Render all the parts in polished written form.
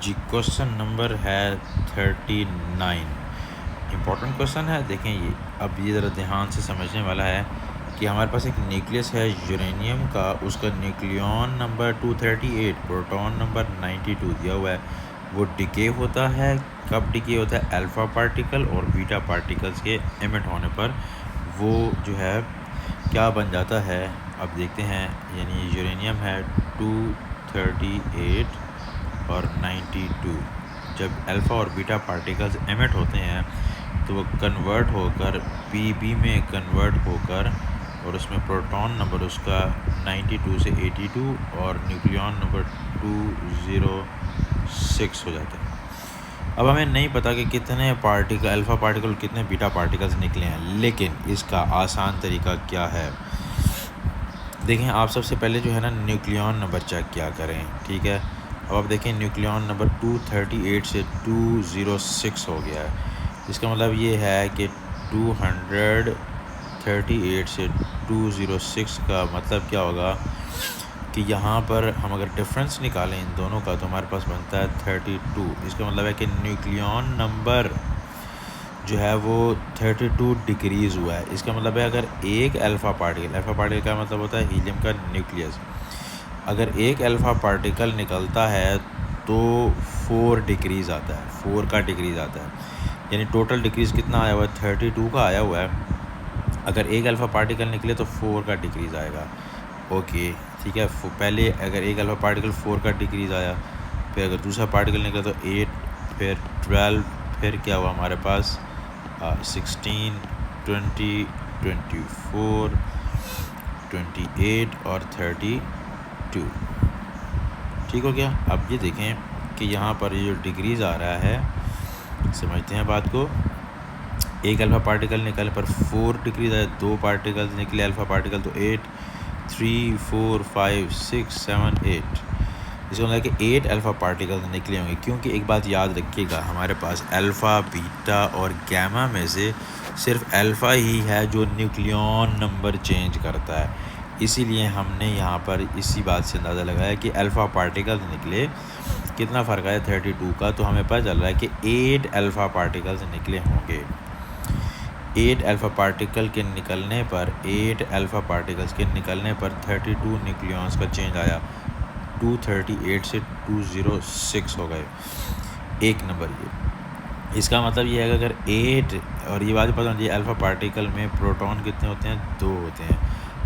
जी question number है 39। Important question है, देखें ये। अब ये ज़रा ध्यान से समझने वाला है कि हमारे पास एक न्यूक्लियस है यूरेनियम का, उसका न्यूक्लियन नंबर 238, प्रोटॉन नंबर 92 दिया हुआ है। वो डिके होता है, कब डिके होता है? अल्फ़ा पार्टिकल और बीटा पार्टिकल्स के एमिट होने पर वो जो है क्या बन जाता है। अब देखते हैं, यानी यूरेनियम है 238 और 92। जब अल्फ़ा और बीटा पार्टिकल्स एमिट होते हैं तो वो कन्वर्ट होकर पीबी में कन्वर्ट होकर, और उसमें प्रोटॉन नंबर उसका 92 से 82 और न्यूक्लियन नंबर 206 हो जाता है। अब हमें नहीं पता कि कितने पार्टिकल अल्फ़ा पार्टिकल कितने बीटा पार्टिकल्स निकले हैं, लेकिन इसका आसान तरीका क्या है? देखें, आप सबसे पहले जो है ना न्यूक्लियन नंबर चेक किया करें, ठीक है। अब आप देखें न्यूक्लियन नंबर 238 से 206 हो गया है। इसका मतलब ये है कि 238 से 206 का मतलब क्या होगा कि यहाँ पर हम अगर डिफरेंस निकालें इन दोनों का तो हमारे पास बनता है 32। इसका मतलब है कि न्यूक्लियन नंबर जो है वो 32 डिक्रीज़ हुआ है। इसका मतलब है अगर एक अल्फ़ा पार्टिकल का मतलब होता है हीलियम का न्यूक्लियस, अगर एक अल्फ़ा पार्टिकल निकलता है तो 4 डिक्रीज़ आता है, 4 का डिक्रीज़ आता है। यानी टोटल डिक्रीज़ कितना आया हुआ है? 32 का आया हुआ है। अगर एक अल्फ़ा पार्टिकल निकले तो 4 का डिक्रीज़ आएगा। ओके, ठीक है। पहले अगर एक अल्फ़ा पार्टिकल 4 का डिक्रीज़ आया, फिर अगर दूसरा पार्टिकल निकला तो 8, फिर 12, फिर क्या हुआ हमारे पास 16, 20, 24, 28 और 32। ठीक हो गया। अब ये देखें कि यहाँ पर ये जो डिक्रीज़ आ रहा है, समझते हैं बात को। एक अल्फ़ा पार्टिकल निकलने पर 4 डिक्रीज़ आए, 2 पार्टिकल्स निकले अल्फ़ा पार्टिकल तो 8, 3, 4, 5, 6, 7, 8। इसका मतलब है कि 8 अल्फ़ा पार्टिकल्स निकले होंगे, क्योंकि एक बात याद रखिएगा, हमारे पास अल्फ़ा, बीटा और गैमा में से सिर्फ अल्फ़ा ही है जो न्यूक्लियन नंबर चेंज करता है। इसीलिए हमने यहाँ पर इसी बात से अंदाज़ा लगाया कि अल्फ़ा पार्टिकल्स निकले, कितना फ़र्क आया 32 का, तो हमें पता चल रहा है कि 8 अल्फ़ा पार्टिकल्स निकले होंगे। 8 अल्फ़ा पार्टिकल के निकलने पर 8 अल्फ़ा पार्टिकल्स के निकलने पर 32 न्यूक्लियॉन्स का चेंज आया, 238 से 206 हो गए, एक नंबर ये। इसका मतलब ये है कि अगर 8, और ये बात पता होनी चाहिए, अल्फ़ा पार्टिकल में प्रोटॉन कितने होते हैं? 2 होते हैं।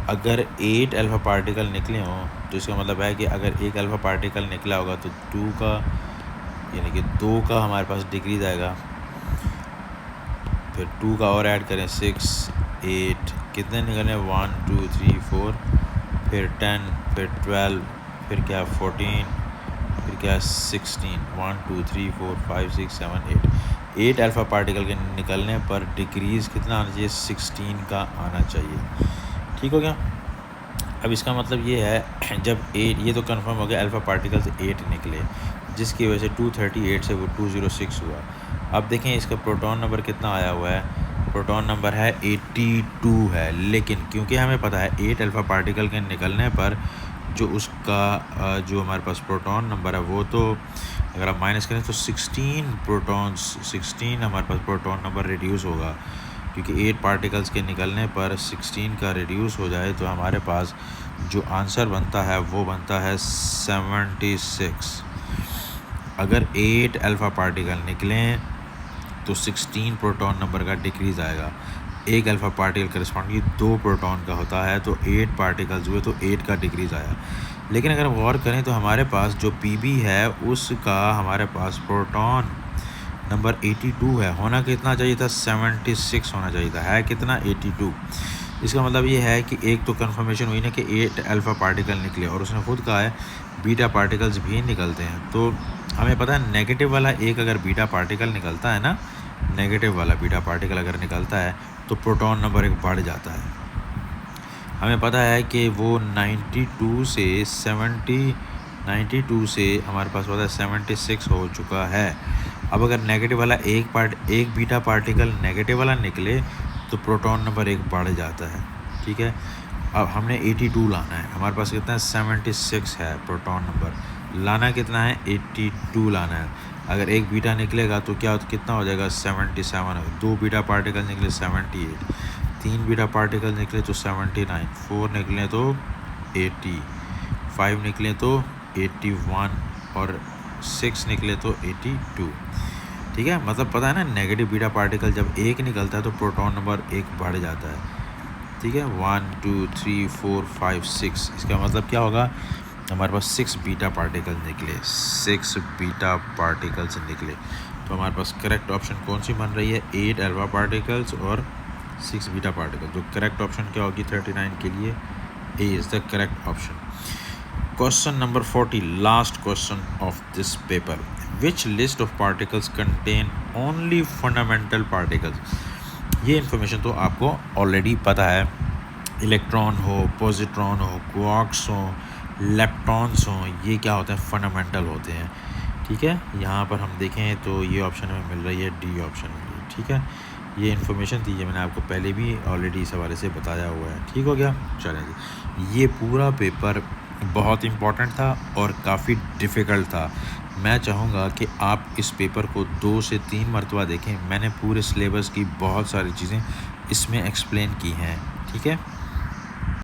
अगर 8 अल्फ़ा पार्टिकल निकले हों तो इसका मतलब है कि अगर एक अल्फ़ा पार्टिकल निकला होगा तो 2 का, यानी कि 2 का हमारे पास डिक्रीज़ आएगा, फिर 2 का और ऐड करें 6, 8, कितने निकले? 1, 2, 3, 4, फिर 10, फिर 12, फिर क्या 14, फिर क्या 16, 1, 2, 3, 4, 5, 6, 7, 8। 8 अल्फ़ा पार्टिकल के निकलने पर डिक्रीज़ कितना आना चाहिए? 16 का आना चाहिए। ठीक हो गया। अब इसका मतलब ये है, जब 8, ये तो कंफर्म हो गया अल्फ़ा पार्टिकल से 8 निकले, जिसकी वजह से 238 से वो 206 हुआ। अब देखें इसका प्रोटॉन नंबर कितना आया हुआ है? प्रोटॉन नंबर है 82 है, लेकिन क्योंकि हमें पता है 8 अल्फ़ा पार्टिकल के निकलने पर जो उसका जो हमारे पास प्रोटॉन नंबर है वो तो अगर आप माइनस करें तो 16 हमारे पास प्रोटॉन नंबर रिड्यूस होगा, क्योंकि 8 पार्टिकल्स के निकलने पर 16 का रिड्यूस हो जाए तो हमारे पास जो आंसर बनता है वो बनता है 76। अगर 8 अल्फ़ा पार्टिकल निकलें तो 16 प्रोटॉन नंबर का डिक्रीज़ आएगा। एक अल्फ़ा पार्टिकल करस्पॉन्डिंग 2 प्रोटॉन का होता है, तो 8 पार्टिकल्स हुए तो 8 का डिक्रीज़ आया। लेकिन अगर हम गौर करें तो हमारे पास जो पीबी है उसका हमारे पास प्रोटॉन नंबर 82 है, होना कितना चाहिए था? 76 होना चाहिए था, है कितना? 82। इसका मतलब ये है कि एक तो कंफर्मेशन हुई ना कि 8 अल्फ़ा पार्टिकल निकले, और उसने खुद कहा है बीटा पार्टिकल्स भी निकलते हैं। तो हमें पता है नेगेटिव वाला एक अगर बीटा पार्टिकल निकलता है ना, नेगेटिव वाला बीटा पार्टिकल अगर निकलता है तो प्रोटॉन नंबर एक बढ़ जाता है। हमें पता है कि वो 92 से हमारे पास पता है 76 हो चुका है। अब अगर नेगेटिव वाला एक बीटा पार्टिकल नेगेटिव वाला निकले तो प्रोटॉन नंबर एक बढ़ जाता है, ठीक है। अब हमने 82 लाना है, हमारे पास कितना है? 76 है प्रोटॉन नंबर। लाना कितना है 82 लाना है। अगर एक बीटा निकलेगा तो क्या कितना हो जाएगा 77। दो बीटा पार्टिकल निकले 78, तीन बीटा पार्टिकल निकले तो 79, 4 निकले तो 80, 5 निकले तो 81 और 6 निकले तो 82। ठीक है, मतलब पता है ना, नेगेटिव बीटा पार्टिकल जब एक निकलता है तो प्रोटॉन नंबर एक बढ़ जाता है। ठीक है, 1 2 3 4 5 6, इसका मतलब क्या होगा, हमारे पास 6 बीटा पार्टिकल निकले, 6 बीटा पार्टिकल्स निकले। तो हमारे पास करेक्ट ऑप्शन कौन सी बन रही है, 8 अल्फा पार्टिकल्स और 6 बीटा पार्टिकल। तो करेक्ट ऑप्शन क्या होगी 39 के लिए, A is the correct option. Question number 40, last question of this paper, which list of particles contain only fundamental particles. ये इन्फॉर्मेशन तो आपको ऑलरेडी पता है, इलेक्ट्रॉन हो, पॉजिट्रॉन हो, क्वार्क्स हो, लेप्टॉन्स हो, ये क्या होते हैं, फंडामेंटल होते हैं। ठीक है, यहाँ पर हम देखें तो ये ऑप्शन हमें मिल रही है, डी ऑप्शन मिल रही है। ठीक है, ये इन्फॉर्मेशन थी, ये मैंने आपको पहले भी ऑलरेडी इस हवाले से बताया हुआ है। ठीक हो गया, चलें जी। ये पूरा पेपर बहुत इम्पॉर्टेंट था और काफ़ी डिफ़िकल्ट था। मैं चाहूँगा कि आप इस पेपर को 2 से 3 मरतबा देखें। मैंने पूरे सिलेबस की बहुत सारी चीज़ें इसमें एक्सप्लेन की हैं। ठीक है।